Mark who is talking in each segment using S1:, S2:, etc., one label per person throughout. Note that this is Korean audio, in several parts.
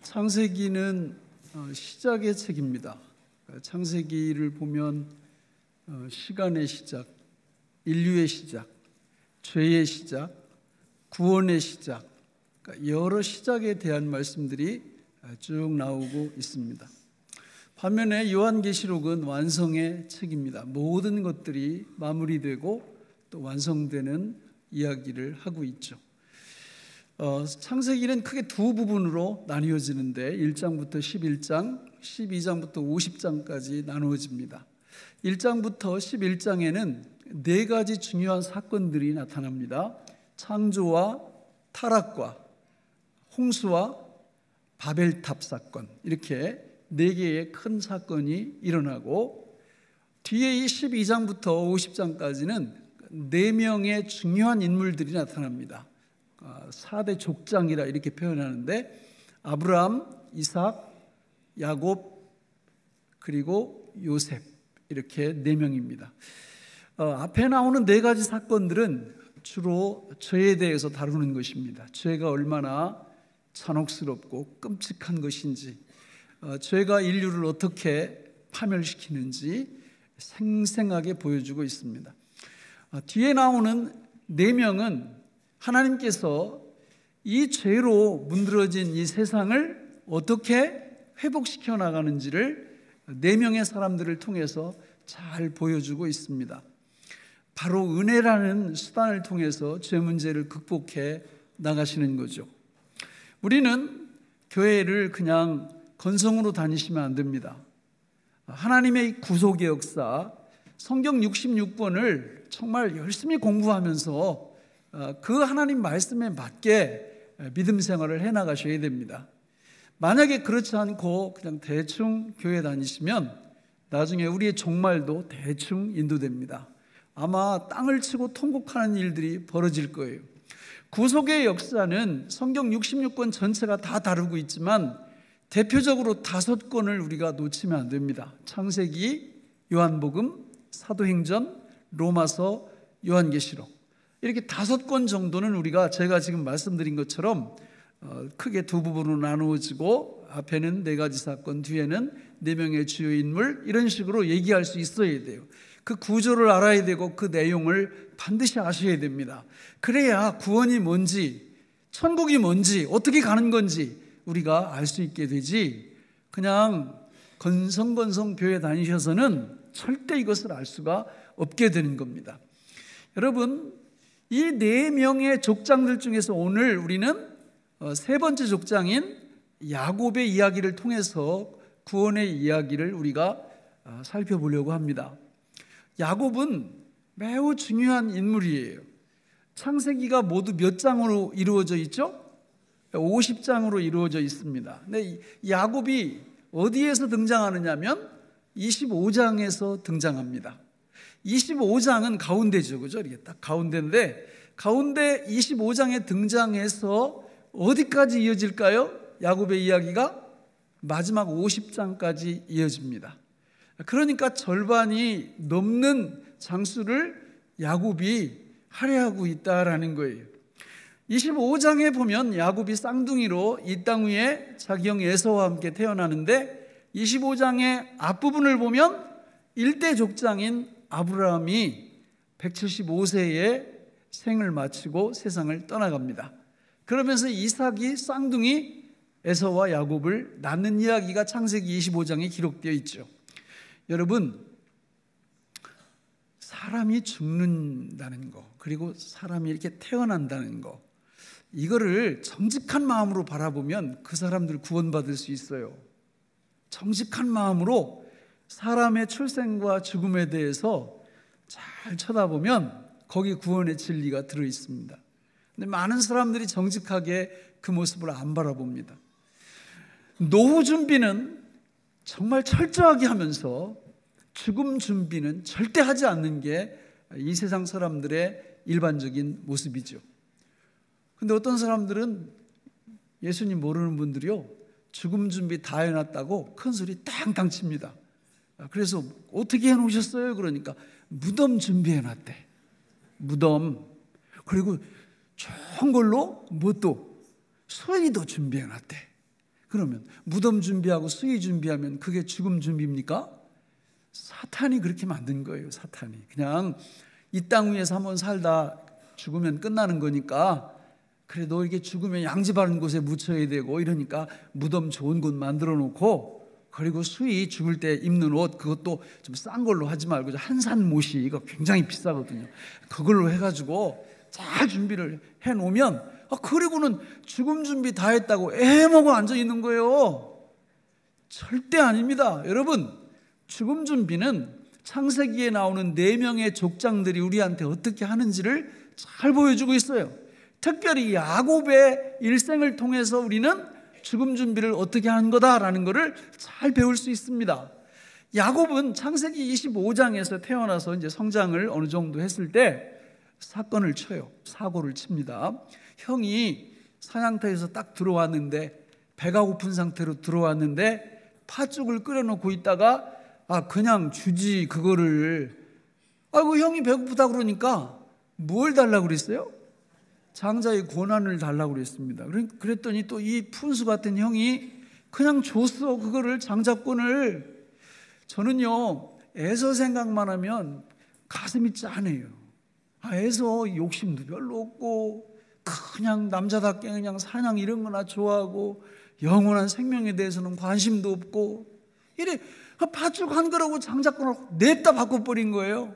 S1: 창세기는 시작의 책입니다. 창세기를 보면 시간의 시작, 인류의 시작, 죄의 시작, 구원의 시작, 여러 시작에 대한 말씀들이 쭉 나오고 있습니다. 반면에 요한계시록은 완성의 책입니다. 모든 것들이 마무리되고 또 완성되는 이야기를 하고 있죠. 창세기는 크게 두 부분으로 나뉘어지는데 1장부터 11장, 12장부터 50장까지 나누어집니다. 1장부터 11장에는 네 가지 중요한 사건들이 나타납니다. 창조와 타락과 홍수와 바벨탑 사건, 이렇게 네 개의 큰 사건이 일어나고, 뒤에 이 12장부터 50장까지는 네 명의 중요한 인물들이 나타납니다. 4대 족장이라 이렇게 표현하는데, 아브라함, 이삭, 야곱, 그리고 요셉, 이렇게 네 명입니다. 앞에 나오는 네 가지 사건들은 주로 죄에 대해서 다루는 것입니다. 죄가 얼마나 잔혹스럽고 끔찍한 것인지, 죄가 인류를 어떻게 파멸시키는지 생생하게 보여주고 있습니다. 뒤에 나오는 네 명은 하나님께서 이 죄로 문드러진 이 세상을 어떻게 회복시켜 나가는지를 네 명의 사람들을 통해서 잘 보여주고 있습니다. 바로 은혜라는 수단을 통해서 죄 문제를 극복해 나가시는 거죠. 우리는 교회를 그냥 건성으로 다니시면 안 됩니다. 하나님의 구속의 역사, 성경 66권을 정말 열심히 공부하면서 그 하나님 말씀에 맞게 믿음 생활을 해나가셔야 됩니다. 만약에 그렇지 않고 그냥 대충 교회 다니시면 나중에 우리의 종말도 대충 인도됩니다. 아마 땅을 치고 통곡하는 일들이 벌어질 거예요. 구속의 역사는 성경 66권 전체가 다 다루고 있지만 대표적으로 5권을 우리가 놓치면 안 됩니다. 창세기, 요한복음, 사도행전, 로마서, 요한계시록, 이렇게 5권 정도는 우리가 제가 지금 말씀드린 것처럼 크게 두 부분으로 나누어지고, 앞에는 네 가지 사건, 뒤에는 네 명의 주요 인물, 이런 식으로 얘기할 수 있어야 돼요. 그 구조를 알아야 되고 그 내용을 반드시 아셔야 됩니다. 그래야 구원이 뭔지, 천국이 뭔지, 어떻게 가는 건지 우리가 알 수 있게 되지, 그냥 건성건성 교회 다니셔서는 절대 이것을 알 수가 없게 되는 겁니다. 여러분, 이 네 명의 족장들 중에서 오늘 우리는 세 번째 족장인 야곱의 이야기를 통해서 구원의 이야기를 우리가 살펴보려고 합니다. 야곱은 매우 중요한 인물이에요. 창세기가 모두 몇 장으로 이루어져 있죠? 50장으로 이루어져 있습니다. 근데 야곱이 어디에서 등장하느냐면 25장에서 등장합니다. 25장은 가운데죠, 그죠? 이게 딱 가운데인데, 가운데 25장에 등장해서 어디까지 이어질까요? 야곱의 이야기가 마지막 50장까지 이어집니다. 그러니까 절반이 넘는 장수를 야곱이 할애하고 있다라는 거예요. 25장에 보면 야곱이 쌍둥이로 이 땅 위에 자기 형 에서와 함께 태어나는데, 25장의 앞부분을 보면 1대 족장인 아브라함이 175세에 생을 마치고 세상을 떠나갑니다. 그러면서 이삭이 쌍둥이 에서와 야곱을 낳는 이야기가 창세기 25장에 기록되어 있죠. 여러분, 사람이 죽는다는 거, 그리고 사람이 이렇게 태어난다는 거, 이거를 정직한 마음으로 바라보면 그 사람들 구원받을 수 있어요. 정직한 마음으로 사람의 출생과 죽음에 대해서 잘 쳐다보면 거기 구원의 진리가 들어있습니다. 근데 많은 사람들이 정직하게 그 모습을 안 바라봅니다. 노후 준비는 정말 철저하게 하면서 죽음 준비는 절대 하지 않는 게 이 세상 사람들의 일반적인 모습이죠. 근데 어떤 사람들은, 예수님 모르는 분들이요, 죽음 준비 다 해놨다고 큰 소리 땅땅 칩니다. 그래서 어떻게 해놓으셨어요? 그러니까 무덤 준비해놨대. 무덤. 그리고 좋은 걸로 뭣도 수의도 준비해놨대. 그러면 무덤 준비하고 수의 준비하면 그게 죽음 준비입니까? 사탄이 그렇게 만든 거예요. 사탄이 그냥 이 땅 위에서 한번 살다 죽으면 끝나는 거니까, 그래 너 이렇게 죽으면 양지 바른 곳에 묻혀야 되고 이러니까 무덤 좋은 곳 만들어 놓고, 그리고 수의 죽을 때 입는 옷 그것도 좀 싼 걸로 하지 말고 한산모시, 이거 굉장히 비싸거든요. 그걸로 해가지고 잘 준비를 해 놓으면, 그리고는 죽음 준비 다 했다고 애먹어 앉아 있는 거예요. 절대 아닙니다. 여러분, 죽음 준비는 창세기에 나오는 4명의 족장들이 우리한테 어떻게 하는지를 잘 보여주고 있어요. 특별히 야곱의 일생을 통해서 우리는 죽음 준비를 어떻게 하는 거다라는 것을 잘 배울 수 있습니다. 야곱은 창세기 25장에서 태어나서 이제 성장을 어느 정도 했을 때 사건을 쳐요. 사고를 칩니다. 형이 사냥터에서 딱 들어왔는데, 배가 고픈 상태로 들어왔는데 팥죽을 끓여놓고 있다가 그냥 주지 그거를. 형이 배고프다 그러니까 뭘 달라고 그랬어요? 장자의 권한을 달라고 그랬습니다. 그랬더니 또 이 푼수 같은 형이 그냥 줬어, 그거를, 장자권을. 저는요, 에서 생각만 하면 가슴이 짠해요. 에서 욕심도 별로 없고 그냥 남자답게 그냥 사냥 이런 거나 좋아하고 영원한 생명에 대해서는 관심도 없고, 이래 팥죽 한 거라고 장자권을 냈다 바꿔버린 거예요.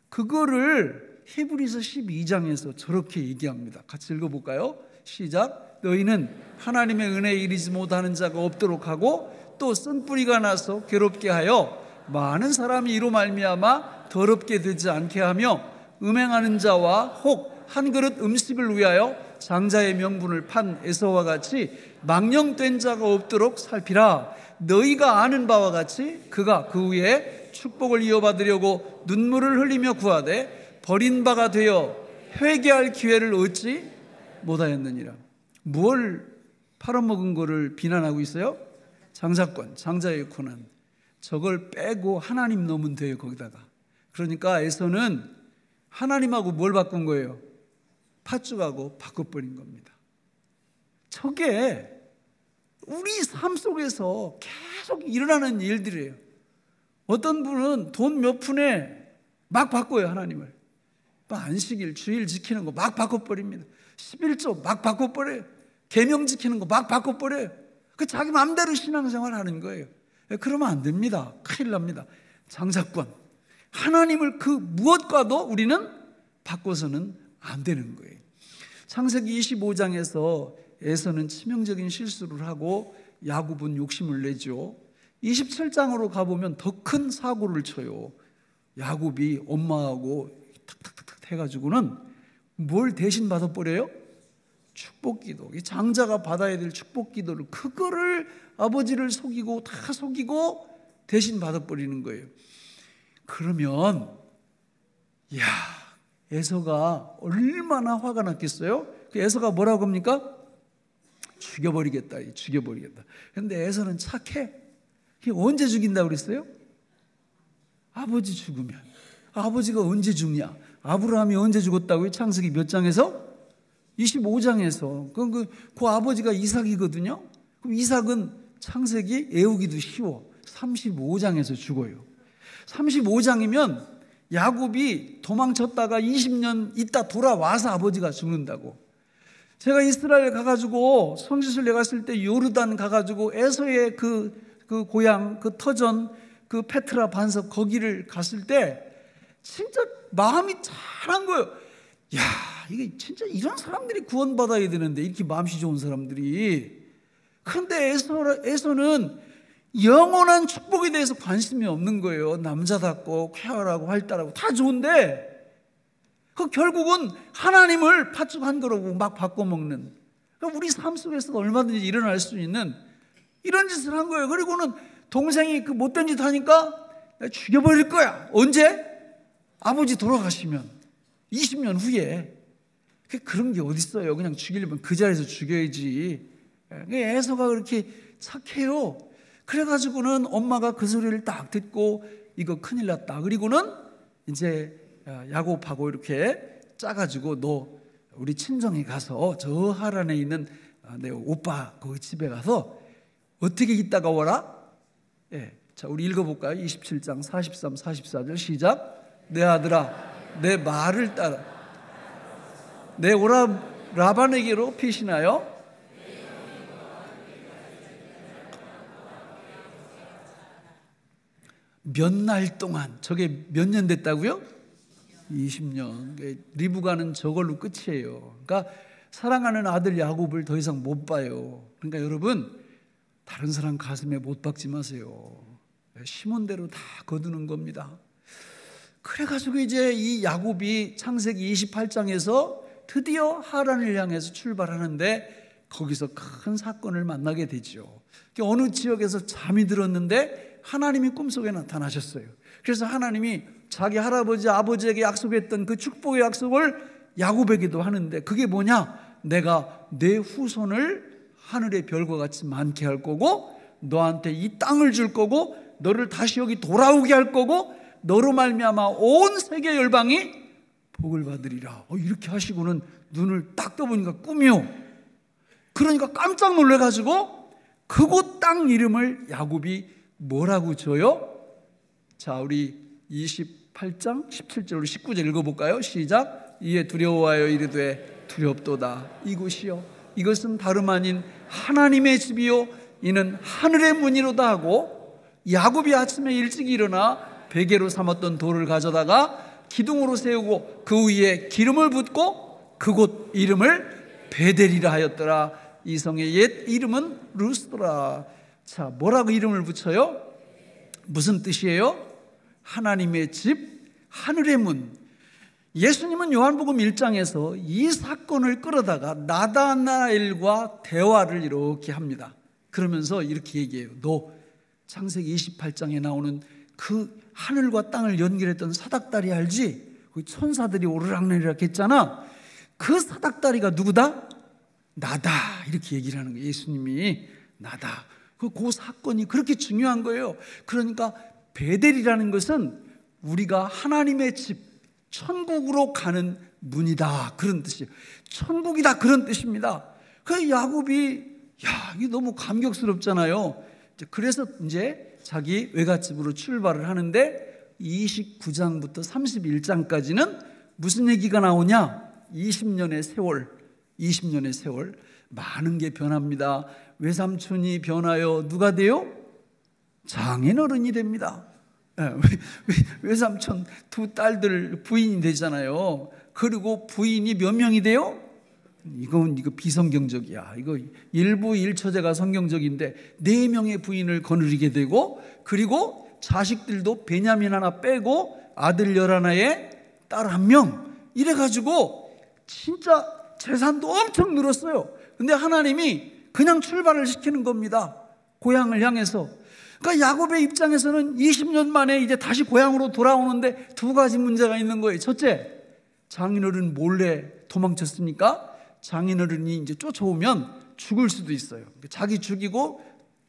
S1: 그거를 히브리서 12장에서 저렇게 얘기합니다. 같이 읽어볼까요? 시작. 너희는 하나님의 은혜에 이르지 못하는 자가 없도록 하고 또 쓴뿌리가 나서 괴롭게 하여 많은 사람이 이로 말미암아 더럽게 되지 않게 하며 음행하는 자와 혹 한 그릇 음식을 위하여 장자의 명분을 판 에서와 같이 망령된 자가 없도록 살피라. 너희가 아는 바와 같이 그가 그 위에 축복을 이어받으려고 눈물을 흘리며 구하되 버린 바가 되어 회개할 기회를 얻지 못하였느니라. 뭘 팔아먹은 거를 비난하고 있어요? 장자권, 장자의 권한. 저걸 빼고 하나님 넣으면 돼요, 거기다가. 그러니까 에서는 하나님하고 뭘 바꾼 거예요? 팥죽하고 바꿔버린 겁니다. 저게 우리 삶 속에서 계속 일어나는 일들이에요. 어떤 분은 돈 몇 푼에 막 바꿔요, 하나님을. 안식일, 주일 지키는 거 막 바꿔버립니다. 11조 막 바꿔버려요. 계명 지키는 거 막 바꿔버려요. 그 자기 마음대로 신앙생활 하는 거예요. 그러면 안 됩니다. 큰일 납니다. 장자권, 하나님을 그 무엇과도 우리는 바꿔서는 안 되는 거예요. 창세기 25장에서 에서는 치명적인 실수를 하고 야곱은 욕심을 내죠. 27장으로 가보면 더 큰 사고를 쳐요. 야곱이 엄마하고 탁탁탁탁 해가지고는 뭘 대신 받아버려요? 축복기도. 장자가 받아야 될 축복기도를, 그거를 아버지를 속이고 다 속이고 대신 받아버리는 거예요. 그러면 에서가 얼마나 화가 났겠어요? 그 에서가 뭐라고 합니까? 죽여버리겠다. 그런데 에서는 착해. 언제 죽인다고 그랬어요? 아버지 죽으면. 아버지가 언제 죽냐? 아브라함이 언제 죽었다고요? 창세기 몇 장에서? 25장에서. 그 아버지가 이삭이거든요. 그럼 이삭은 창세기 애우기도 쉬워. 35장에서 죽어요. 35장이면 야곱이 도망쳤다가 20년 있다 돌아와서 아버지가 죽는다고. 제가 이스라엘 가가지고 성지순례 갔을 때 요르단 가가지고 에서의 그 고향, 그 터전, 그 페트라 반석 거기를 갔을 때 진짜 마음이 잘한 거예요. 이게 진짜 이런 사람들이 구원받아야 되는데, 이렇게 마음씨 좋은 사람들이. 그런데 에서는 영원한 축복에 대해서 관심이 없는 거예요. 남자답고 쾌활하고 활달하고 다 좋은데 결국은 하나님을 팥죽 한 거라고 막 바꿔먹는, 우리 삶 속에서도 얼마든지 일어날 수 있는 이런 짓을 한 거예요. 그리고는 동생이 그 못된 짓 하니까 죽여버릴 거야. 언제? 아버지 돌아가시면 20년 후에. 그런 게 어딨어요. 그냥 죽이려면 그 자리에서 죽여야지. 에서가 그렇게 착해요. 그래가지고는 엄마가 그 소리를 딱 듣고 이거 큰일 났다. 그리고는 이제 야곱하고 이렇게 짜가지고 너 우리 친정에 가서 저 하란에 있는 내 오빠 그 집에 가서 어떻게 있다가 오라? 예. 자, 우리 읽어볼까요? 27장 43, 44절 시작. 내 아들아, 내 말을 따라. 내 오라 라반에게로 피시나요? 몇 날 동안, 저게 몇 년 됐다고요? 20년. 리브가는 저걸로 끝이에요. 그러니까 사랑하는 아들 야곱을 더 이상 못 봐요. 그러니까 여러분, 다른 사람 가슴에 못 박지 마세요. 심은 대로 다 거두는 겁니다. 그래가지고 이제 이 야곱이 창세기 28장에서 드디어 하란을 향해서 출발하는데 거기서 큰 사건을 만나게 되죠. 어느 지역에서 잠이 들었는데 하나님이 꿈속에 나타나셨어요. 그래서 하나님이 자기 할아버지 아버지에게 약속했던 그 축복의 약속을 야곱에게도 하는데 그게 뭐냐? 내가 내 후손을 하늘의 별과 같이 많게 할 거고 너한테 이 땅을 줄 거고 너를 다시 여기 돌아오게 할 거고 너로 말미암아 온 세계 열방이 복을 받으리라. 이렇게 하시고는 눈을 딱 떠보니까 꿈이요. 그러니까 깜짝 놀래가지고 그곳 땅 이름을 야곱이 뭐라고 줘요? 자, 우리 28장 17절로 19절 읽어볼까요? 시작. 이에 두려워하여 이르되 두렵도다. 이곳이요 이것은 다름 아닌 하나님의 집이요 이는 하늘의 문이로다 하고 야곱이 아침에 일찍 일어나 베개로 삼았던 돌을 가져다가 기둥으로 세우고 그 위에 기름을 붓고 그곳 이름을 베델이라 하였더라. 이 성의 옛 이름은 루스더라. 자, 뭐라고 이름을 붙여요? 무슨 뜻이에요? 하나님의 집, 하늘의 문. 예수님은 요한복음 1장에서 이 사건을 끌어다가 나다나엘과 대화를 이렇게 합니다. 그러면서 이렇게 얘기해요. 너 창세기 28장에 나오는 그 하늘과 땅을 연결했던 사닥다리 알지? 그 천사들이 오르락내리락 했잖아. 그 사닥다리가 누구다? 나다. 이렇게 얘기를 하는 거예요. 예수님이 나다. 그 사건이 그렇게 중요한 거예요. 그러니까 베델이라는 것은 우리가 하나님의 집, 천국으로 가는 문이다. 그런 뜻이에요. 천국이다. 그런 뜻입니다. 그 야곱이 이게 너무 감격스럽잖아요. 그래서 이제 자기 외갓집으로 출발을 하는데 29장부터 31장까지는 무슨 얘기가 나오냐? 20년의 세월 많은 게 변합니다. 외삼촌이 변하여 누가 돼요? 장인어른이 됩니다. 외삼촌 두 딸들 부인이 되잖아요. 그리고 부인이 몇 명이 돼요? 이거 비성경적이야. 이거 일부 일처제가 성경적인데 4명의 부인을 거느리게 되고 그리고 자식들도 베냐민 하나 빼고 아들 11에 딸 1명 이래가지고 진짜 재산도 엄청 늘었어요. 근데 하나님이 그냥 출발을 시키는 겁니다. 고향을 향해서. 그러니까 야곱의 입장에서는 20년 만에 이제 다시 고향으로 돌아오는데 2가지 문제가 있는 거예요. 첫째, 장인어른 몰래 도망쳤으니까 장인어른이 이제 쫓아오면 죽을 수도 있어요. 자기 죽이고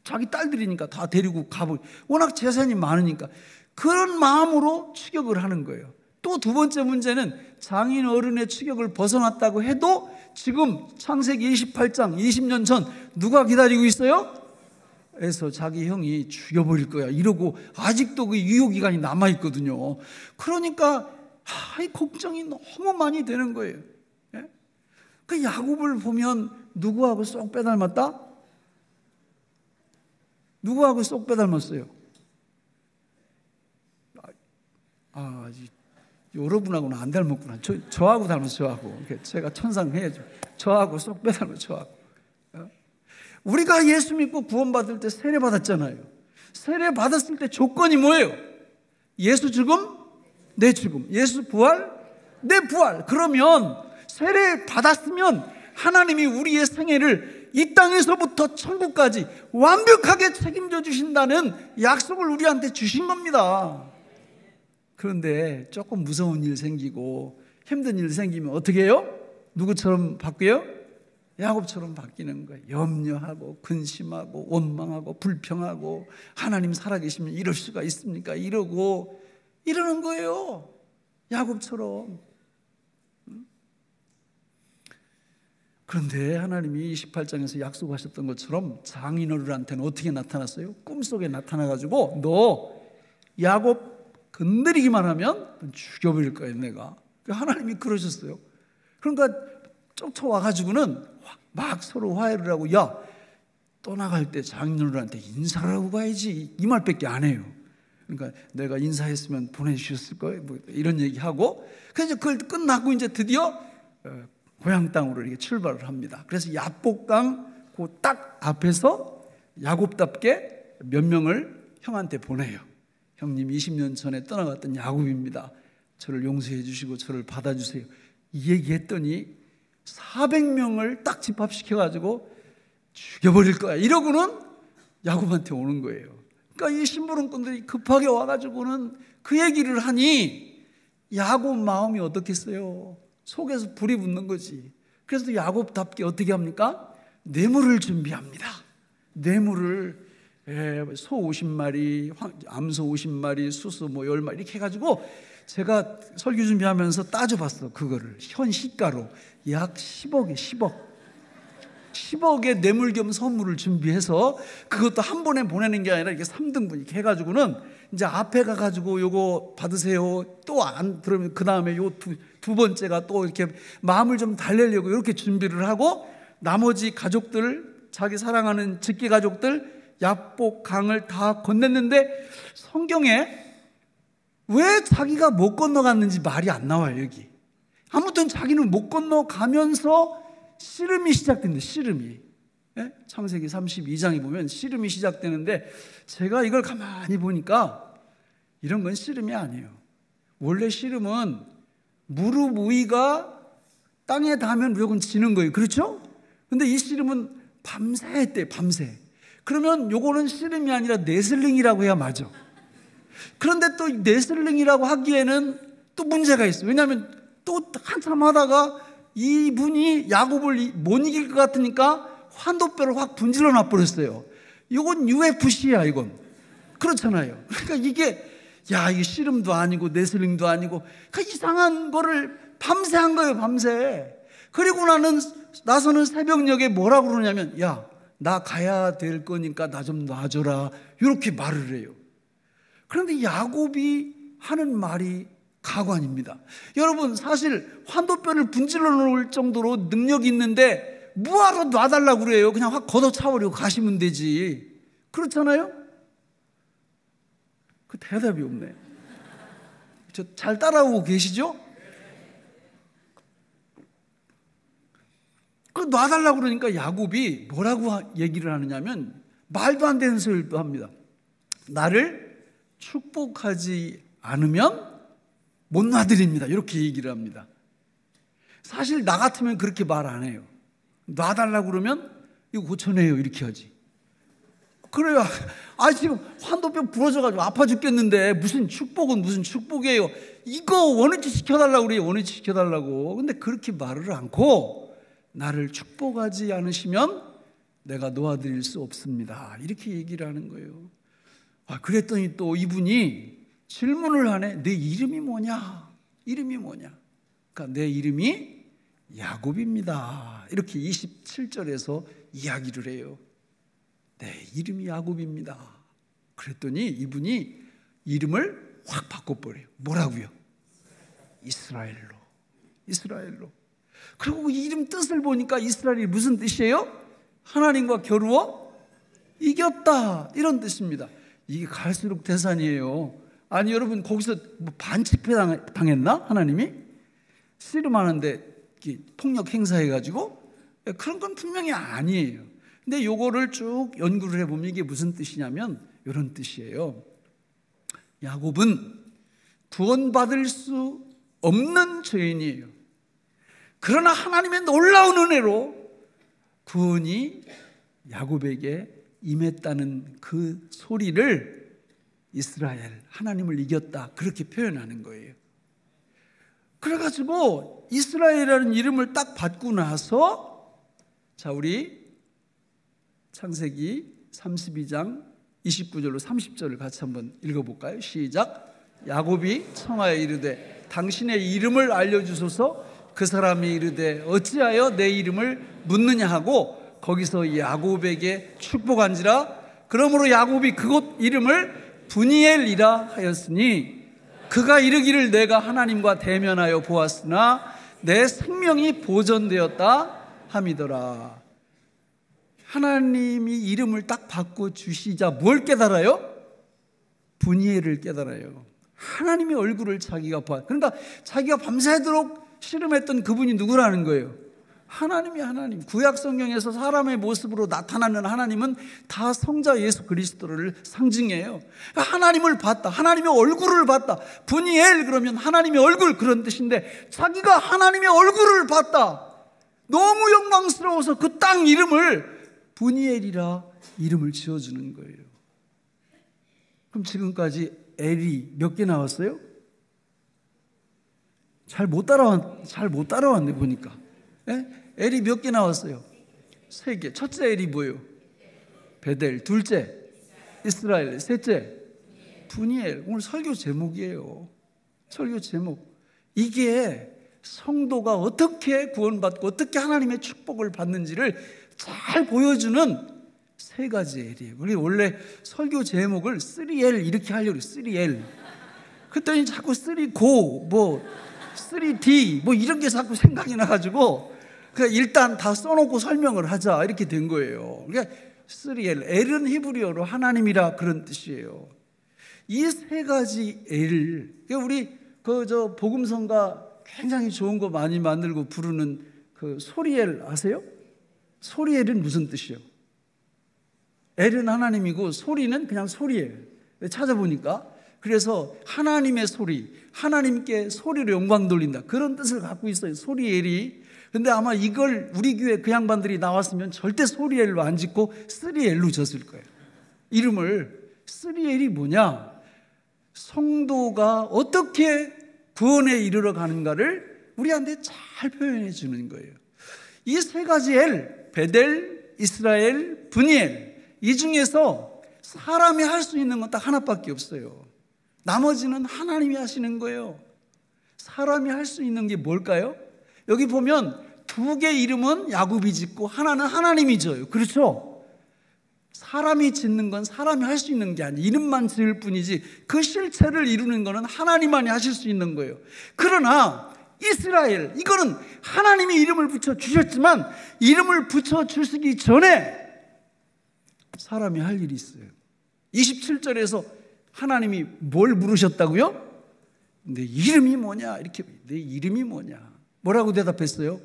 S1: 자기 딸들이니까 다 데리고 가버리고 워낙 재산이 많으니까 그런 마음으로 추격을 하는 거예요. 또 2번째 문제는 장인어른의 추격을 벗어났다고 해도 지금 창세기 28장 20년 전 누가 기다리고 있어요? 그래서 자기 형이 죽여버릴 거야 이러고 아직도 그 유효기간이 남아있거든요. 그러니까 이 걱정이 너무 많이 되는 거예요. 그 야곱을 보면 누구하고 쏙 빼닮았다? 누구하고 쏙 빼닮았어요? 여러분하고는 안 닮았구나. 저하고 닮았어요. 저하고. 제가 천상해야죠. 저하고 쏙 빼닮았어요. 저하고. 우리가 예수 믿고 구원받을 때 세례 받았잖아요. 세례 받았을 때 조건이 뭐예요? 예수 죽음, 내 죽음. 예수 부활, 내 부활. 그러면 세례 받았으면 하나님이 우리의 생애를 이 땅에서부터 천국까지 완벽하게 책임져 주신다는 약속을 우리한테 주신 겁니다. 그런데 조금 무서운 일 생기고 힘든 일 생기면 어떻게 해요? 누구처럼 바뀌어요? 야곱처럼 바뀌는 거예요. 염려하고 근심하고 원망하고 불평하고 하나님 살아계시면 이럴 수가 있습니까? 이러고 이러는 거예요. 야곱처럼. 그런데 하나님이 28장에서 약속하셨던 것처럼 장인어른한테는 어떻게 나타났어요? 꿈속에 나타나가지고 너 야곱 건드리기만 하면 죽여버릴 거야 내가. 하나님이 그러셨어요. 그러니까 쫓아와가지고는 막 서로 화해를 하고, 야 떠나갈 때 장인어른한테 인사를 하고 가야지, 이 말밖에 안 해요. 그러니까 내가 인사했으면 보내주셨을 거예요, 뭐 이런 얘기하고, 그래서 그걸 끝나고 이제 드디어 고향 땅으로 이렇게 출발을 합니다. 그래서 야복강 그 딱 앞에서 야곱답게 몇 명을 형한테 보내요. 형님 20년 전에 떠나갔던 야곱입니다. 저를 용서해 주시고 저를 받아주세요. 이 얘기했더니 400명을 딱 집합시켜가지고 죽여버릴 거야 이러고는 야곱한테 오는 거예요. 그러니까 이 심부름꾼들이 급하게 와가지고는 그 얘기를 하니 야곱 마음이 어떻겠어요? 속에서 불이 붙는 거지. 그래서 야곱답게 어떻게 합니까? 뇌물을 준비합니다. 뇌물을 소 50마리, 암소 50마리, 수수 뭐 10마리 이렇게 해가지고, 제가 설교 준비하면서 따져봤어. 그거를 현 시가로 약 10억에 10억의 뇌물 겸 선물을 준비해서, 그것도 한 번에 보내는 게 아니라 이렇게 3등분 이렇게 해가지고는 이제 앞에 가가지고 요거 받으세요. 또 안 들으면 그 다음에 요 두 번째가 또 이렇게 마음을 좀 달래려고 이렇게 준비를 하고, 나머지 가족들, 자기 사랑하는 직계 가족들 야복강을 다 건넸는데 성경에 왜 자기가 못 건너갔는지 말이 안 나와요. 여기 아무튼 자기는 못 건너가면서 씨름이 시작된다. 씨름이, 창세기 32장에 보면 씨름이 시작되는데, 제가 이걸 가만히 보니까 이런 건 씨름이 아니에요. 원래 씨름은 무릎 위가 땅에 닿으면 무조건 지는 거예요. 그렇죠? 근데 이 씨름은 밤새 했대요. 밤새. 그러면 요거는 씨름이 아니라 레슬링이라고 해야 맞아. 그런데 또 레슬링이라고 하기에는 또 문제가 있어요. 왜냐하면 또 한참 하다가 이분이 야곱을 못 이길 것 같으니까 환도뼈를 확 분질러 놔버렸어요. 이건 UFC야 이건. 그렇잖아요. 그러니까 이게 씨름도 아니고 레슬링도 아니고 이상한 거를 밤새 한 거예요. 밤새. 그리고 나서는 새벽녘에 뭐라고 그러냐면, 야 나 가야 될 거니까 나 좀 놔줘라 이렇게 말을 해요. 그런데 야곱이 하는 말이 가관입니다. 여러분, 사실 환도뼈를 분질러 놓을 정도로 능력이 있는데 뭐하러 놔달라고 그래요? 그냥 확 걷어차버리고 가시면 되지. 그렇잖아요? 그 대답이 없네. 저 잘 따라오고 계시죠? 그 놔달라고 그러니까 야곱이 뭐라고 얘기를 하느냐면, 말도 안 되는 소리도 합니다. 나를 축복하지 않으면 못 놔드립니다. 이렇게 얘기를 합니다. 사실 나 같으면 그렇게 말 안 해요. 놔달라고 그러면 이거 고쳐내요 이렇게 하지. 그래요. 지금 환도뼈 부러져가지고 아파 죽겠는데 무슨 축복은 무슨 축복이에요. 이거 원위치 시켜달라고 그래요. 원위치 시켜달라고. 근데 그렇게 말을 않고, 나를 축복하지 않으시면 내가 놓아드릴 수 없습니다 이렇게 얘기를 하는 거예요. 그랬더니 또 이분이 질문을 하네. 내 이름이 뭐냐? 이름이 뭐냐? 그러니까 내 이름이 야곱입니다 이렇게 27절에서 이야기를 해요. 내 이름이 야곱입니다. 그랬더니 이분이 이름을 확 바꿔버려요. 뭐라고요? 이스라엘로. 그리고 이 이름 뜻을 보니까 이스라엘이 무슨 뜻이에요? 하나님과 겨루어 이겼다 이런 뜻입니다. 이게 갈수록 태산이에요. 아니 여러분, 거기서 뭐 반칙패 당했나? 하나님이 씨름하는데 폭력 행사해가지고? 그런 건 분명히 아니에요. 근데 요거를 쭉 연구를 해보면 이게 무슨 뜻이냐면 이런 뜻이에요. 야곱은 구원받을 수 없는 죄인이에요. 그러나 하나님의 놀라운 은혜로 구원이 야곱에게 임했다는 그 소리를 이스라엘, 하나님을 이겼다 그렇게 표현하는 거예요. 그래가지고 이스라엘이라는 이름을 딱 받고 나서, 자 우리 창세기 32장 29절로 30절을 같이 한번 읽어볼까요? 시작. 야곱이 청하여 이르되 당신의 이름을 알려주소서. 그 사람이 이르되 어찌하여 내 이름을 묻느냐 하고 거기서 야곱에게 축복한지라. 그러므로 야곱이 그곳 이름을 브니엘이라 하였으니 그가 이르기를 내가 하나님과 대면하여 보았으나 내 생명이 보존되었다 함이더라. 하나님이 이름을 딱 바꿔주시자 뭘 깨달아요? 브니엘을 깨달아요. 하나님의 얼굴을 자기가 봐. 그러니까 자기가 밤새도록 씨름했던 그분이 누구라는 거예요? 하나님이 하나님. 구약 성경에서 사람의 모습으로 나타나는 하나님은 다 성자 예수 그리스도를 상징해요. 그러니까 하나님을 봤다. 하나님의 얼굴을 봤다. 브니엘 그러면 하나님의 얼굴 그런 뜻인데 자기가 하나님의 얼굴을 봤다. 너무 영광스러워서 그 땅 이름을 브니엘이라 이름을 지어주는 거예요. 그럼 지금까지 엘이 몇 개 나왔어요? 잘 못 따라왔네 보니까. 예? 엘이 몇 개 나왔어요? 3개. 첫째 엘이 뭐예요? 베델. 둘째 이스라엘. 셋째 브니엘. 오늘 설교 제목이에요. 설교 제목. 이게 성도가 어떻게 구원받고 어떻게 하나님의 축복을 받는지를 잘 보여주는 3가지 엘이에요. 우리 원래 설교 제목을 3L 이렇게 하려고 해요. 3L. 그랬더니 자꾸 3고 뭐 3D 뭐 이런 게 자꾸 생각이 나가지고 그냥 일단 다 써놓고 설명을 하자 이렇게 된 거예요. 그러니까 3L. L은 히브리어로 하나님이라 그런 뜻이에요. 이 3가지 L. 그러니까 우리 복음성가 굉장히 좋은 거 많이 만들고 부르는 그 소리엘 아세요? 소리엘은 무슨 뜻이에요? 엘은 하나님이고 소리는 그냥 소리예요. 찾아보니까 그래서 하나님의 소리, 하나님께 소리로 영광 돌린다 그런 뜻을 갖고 있어요. 소리엘이. 근데 아마 이걸 우리 교회 그 양반들이 나왔으면 절대 소리엘로 안 짓고 3L로 졌을 거예요. 이름을. 3L이 뭐냐? 성도가 어떻게 구원에 이르러 가는가를 우리한테 잘 표현해 주는 거예요. 이 3가지 엘, 베델, 이스라엘, 브니엘, 이 중에서 사람이 할 수 있는 건 딱 하나밖에 없어요. 나머지는 하나님이 하시는 거예요. 사람이 할 수 있는 게 뭘까요? 여기 보면 2개 이름은 야곱이 짓고 하나는 하나님이 져요. 그렇죠? 사람이 짓는 건 사람이 할 수 있는 게 아니에요. 이름만 지을 뿐이지 그 실체를 이루는 거는 하나님만이 하실 수 있는 거예요. 그러나 이스라엘, 이거는 하나님이 이름을 붙여주셨지만 이름을 붙여주시기 전에 사람이 할 일이 있어요. 27절에서 하나님이 뭘 물으셨다고요? 내 이름이 뭐냐? 이렇게. 내 이름이 뭐냐? 뭐라고 대답했어요?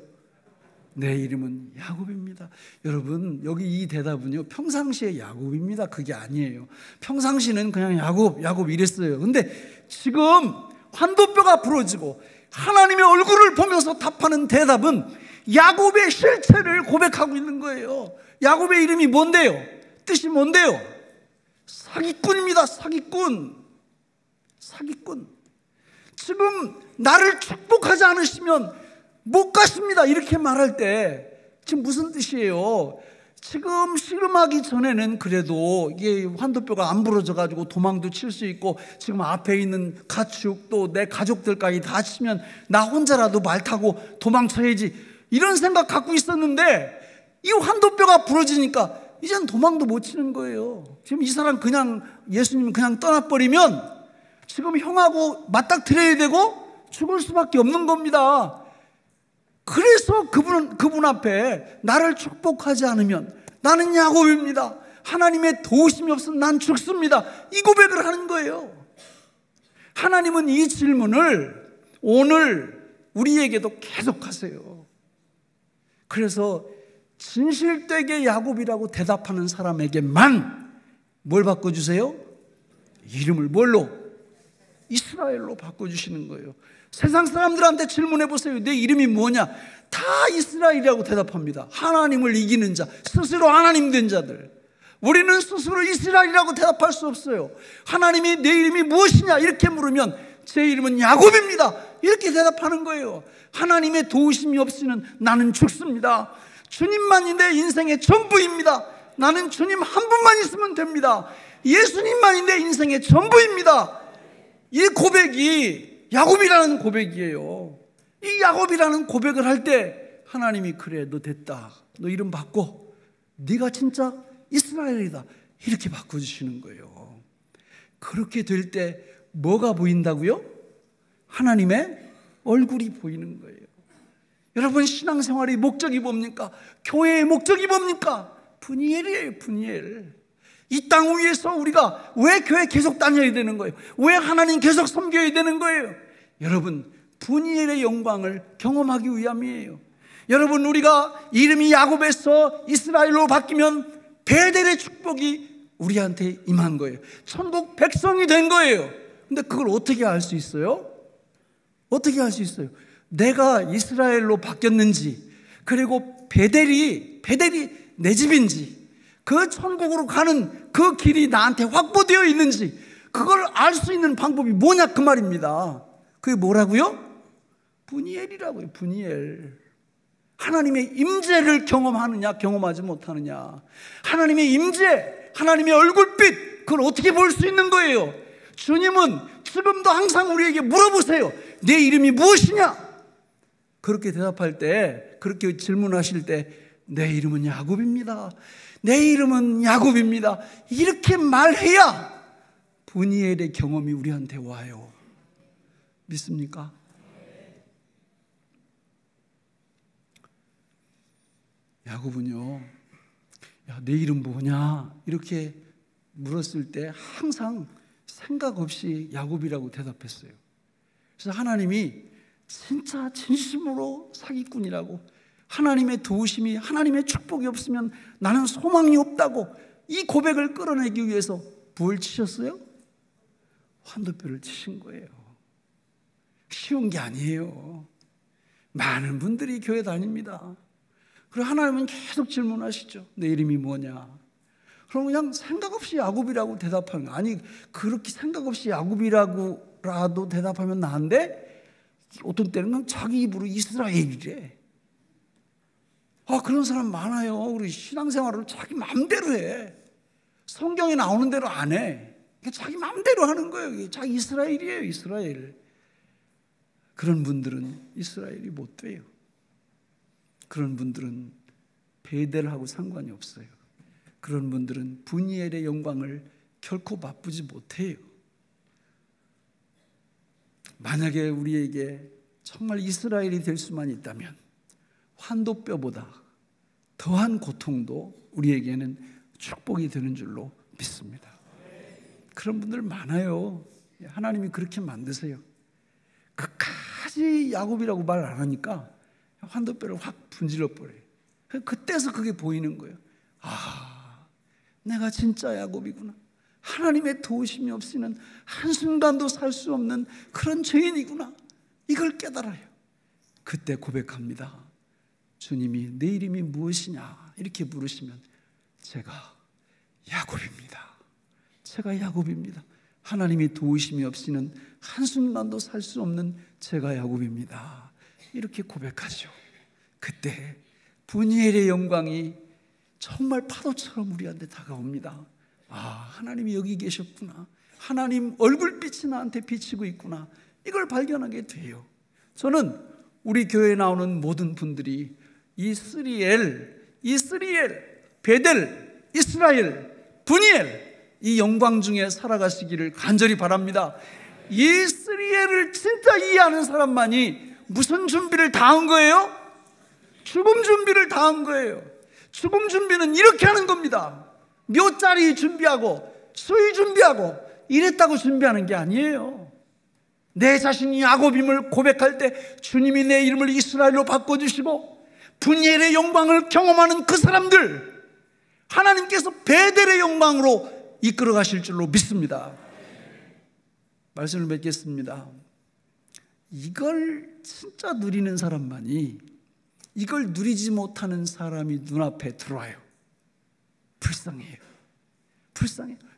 S1: 내 이름은 야곱입니다. 여러분, 여기 이 대답은요, 평상시에 야곱입니다. 그게 아니에요. 평상시는 그냥 야곱 이랬어요. 근데 지금 환도뼈가 부러지고 하나님의 얼굴을 보면서 답하는 대답은 야곱의 실체를 고백하고 있는 거예요. 야곱의 이름이 뭔데요? 뜻이 뭔데요? 사기꾼입니다. 사기꾼. 지금 나를 축복하지 않으시면 못 가십니다. 이렇게 말할 때 지금 무슨 뜻이에요? 지금 씨름하기 전에는 그래도 이게 환도뼈가 안 부러져가지고 도망도 칠 수 있고 지금 앞에 있는 가축 또 내 가족들까지 다 치면 나 혼자라도 말 타고 도망쳐야지 이런 생각 갖고 있었는데 이 환도뼈가 부러지니까 이젠 도망도 못 치는 거예요. 지금 이 사람 그냥 예수님 그냥 떠나버리면 지금 형하고 맞닥뜨려야 되고 죽을 수밖에 없는 겁니다. 그래서 그분 앞에 나를 축복하지 않으면 나는 야곱입니다. 하나님의 도우심이 없으면 난 죽습니다. 이 고백을 하는 거예요. 하나님은 이 질문을 오늘 우리에게도 계속 하세요. 그래서 진실되게 야곱이라고 대답하는 사람에게만 뭘 바꿔주세요? 이름을 뭘로? 이스라엘로 바꿔주시는 거예요. 세상 사람들한테 질문해 보세요. 내 이름이 뭐냐? 다 이스라엘이라고 대답합니다. 하나님을 이기는 자, 스스로 하나님 된 자들. 우리는 스스로 이스라엘이라고 대답할 수 없어요. 하나님이 내 이름이 무엇이냐? 이렇게 물으면 제 이름은 야곱입니다. 이렇게 대답하는 거예요. 하나님의 도우심이 없이는 나는 죽습니다. 주님만이 내 인생의 전부입니다. 나는 주님 한 분만 있으면 됩니다. 예수님만이 내 인생의 전부입니다. 이 고백이 야곱이라는 고백이에요. 이 야곱이라는 고백을 할 때 하나님이 그래, 너 됐다, 너 이름 바꿔, 네가 진짜 이스라엘이다, 이렇게 바꿔주시는 거예요. 그렇게 될 때 뭐가 보인다고요? 하나님의 얼굴이 보이는 거예요. 여러분, 신앙생활의 목적이 뭡니까? 교회의 목적이 뭡니까? 분이엘이에요. 분이엘. 이 땅 위에서 우리가 왜 교회 계속 다녀야 되는 거예요? 왜 하나님 계속 섬겨야 되는 거예요? 여러분, 분이엘의 영광을 경험하기 위함이에요. 여러분, 우리가 이름이 야곱에서 이스라엘로 바뀌면 베델의 축복이 우리한테 임한 거예요. 천국 백성이 된 거예요. 근데 그걸 어떻게 알 수 있어요? 어떻게 알 수 있어요? 내가 이스라엘로 바뀌었는지, 그리고 베델이 내 집인지, 그 천국으로 가는 그 길이 나한테 확보되어 있는지, 그걸 알 수 있는 방법이 뭐냐, 그 말입니다. 그게 뭐라고요? 분이엘이라고요. 분이엘. 하나님의 임재를 경험하느냐, 경험하지 못하느냐. 하나님의 임재, 하나님의 얼굴빛, 그걸 어떻게 볼 수 있는 거예요? 주님은 지금도 항상 우리에게 물어보세요. 내 이름이 무엇이냐? 그렇게 대답할 때, 그렇게 질문하실 때, 내 이름은 야곱입니다, 내 이름은 야곱입니다, 이렇게 말해야 분이엘의 경험이 우리한테 와요. 믿습니까? 야곱은요, 야, 내 이름 뭐냐? 이렇게 물었을 때 항상 생각 없이 야곱이라고 대답했어요. 그래서 하나님이 진짜 진심으로 사기꾼이라고, 하나님의 도우심이, 하나님의 축복이 없으면 나는 소망이 없다고 이 고백을 끌어내기 위해서 뭘 치셨어요? 환도뼈를 치신 거예요. 쉬운 게 아니에요. 많은 분들이 교회 다닙니다. 그리고 하나님은 계속 질문하시죠. 내 이름이 뭐냐? 그럼 그냥 생각 없이 야곱이라고 대답하는 거예요. 아니, 그렇게 생각 없이 야곱이라고라도 대답하면 나은데, 어떤 때는 그냥 자기 입으로 이스라엘이래. 그런 사람 많아요. 우리 신앙생활을 자기 마음대로 해. 성경에 나오는 대로 안 해. 자기 마음대로 하는 거예요. 자기 이스라엘이에요. 이스라엘. 그런 분들은 이스라엘이 못 돼요. 그런 분들은 베델하고 상관이 없어요. 그런 분들은 분이엘의 영광을 결코 맛보지 못해요. 만약에 우리에게 정말 이스라엘이 될 수만 있다면 환도뼈보다 더한 고통도 우리에게는 축복이 되는 줄로 믿습니다. 그런 분들 많아요. 하나님이 그렇게 만드세요. 끝까지 야곱이라고 말 안 하니까 환도뼈를 확 분질러 버려요. 그때서 그게 보이는 거예요. 내가 진짜 야곱이구나. 하나님의 도우심이 없이는 한순간도 살 수 없는 그런 죄인이구나. 이걸 깨달아요. 그때 고백합니다. 주님이 내 이름이 무엇이냐 이렇게 물으시면 제가 야곱입니다. 제가 야곱입니다. 하나님의 도우심이 없이는 한순간도 살 수 없는 제가 야곱입니다. 이렇게 고백하죠. 그때 분이엘의 영광이 정말 파도처럼 우리한테 다가옵니다. 하나님이 여기 계셨구나. 하나님 얼굴빛이 나한테 비치고 있구나. 이걸 발견하게 돼요. 저는 우리 교회에 나오는 모든 분들이 이 3L, 베델, 이스라엘, 분이엘, 이 영광 중에 살아가시기를 간절히 바랍니다. 이 3L을 진짜 이해하는 사람만이 무슨 준비를 다 한 거예요? 죽음 준비를 다 한 거예요. 죽음 준비는 이렇게 하는 겁니다. 묘자리 준비하고 수의 준비하고 이랬다고 준비하는 게 아니에요. 내 자신이 야곱임을 고백할 때 주님이 내 이름을 이스라엘로 바꿔주시고 분이엘의 영광을 경험하는 그 사람들, 하나님께서 베델의 영광으로 이끌어 가실 줄로 믿습니다. 말씀을 맺겠습니다. 이걸 진짜 누리는 사람만이, 이걸 누리지 못하는 사람이 눈앞에 들어와요. 불쌍해요.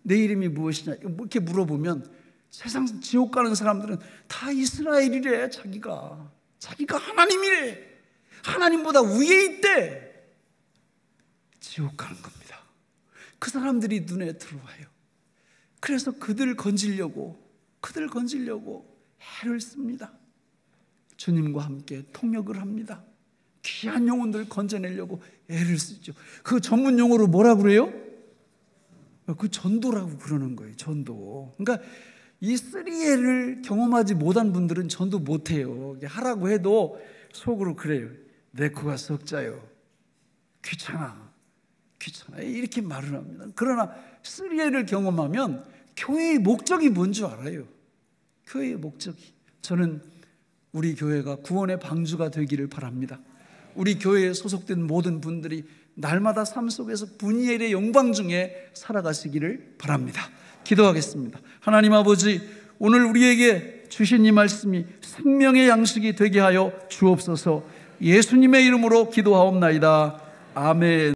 S1: 내 이름이 무엇이냐 이렇게 물어보면 세상 지옥 가는 사람들은 다 이스라엘이래. 자기가 하나님이래. 하나님보다 위에 있대. 지옥 가는 겁니다. 그 사람들이 눈에 들어와요. 그래서 그들 건지려고 애를 씁니다. 주님과 함께 통역을 합니다. 귀한 영혼들을 건져내려고 애를 쓰죠. 그 전문 용어로 뭐라 그래요? 그 전도라고 그러는 거예요. 전도. 그러니까 이 3L을 경험하지 못한 분들은 전도 못해요. 하라고 해도 속으로 그래요. 내 코가 석자요. 귀찮아. 이렇게 말을 합니다. 그러나 3L을 경험하면 교회의 목적이 뭔 줄 알아요. 교회의 목적이. 저는 우리 교회가 구원의 방주가 되기를 바랍니다. 우리 교회에 소속된 모든 분들이 날마다 삶 속에서 분이엘의 영광 중에 살아가시기를 바랍니다. 기도하겠습니다. 하나님 아버지, 오늘 우리에게 주신 이 말씀이 생명의 양식이 되게 하여 주옵소서. 예수님의 이름으로 기도하옵나이다. 아멘.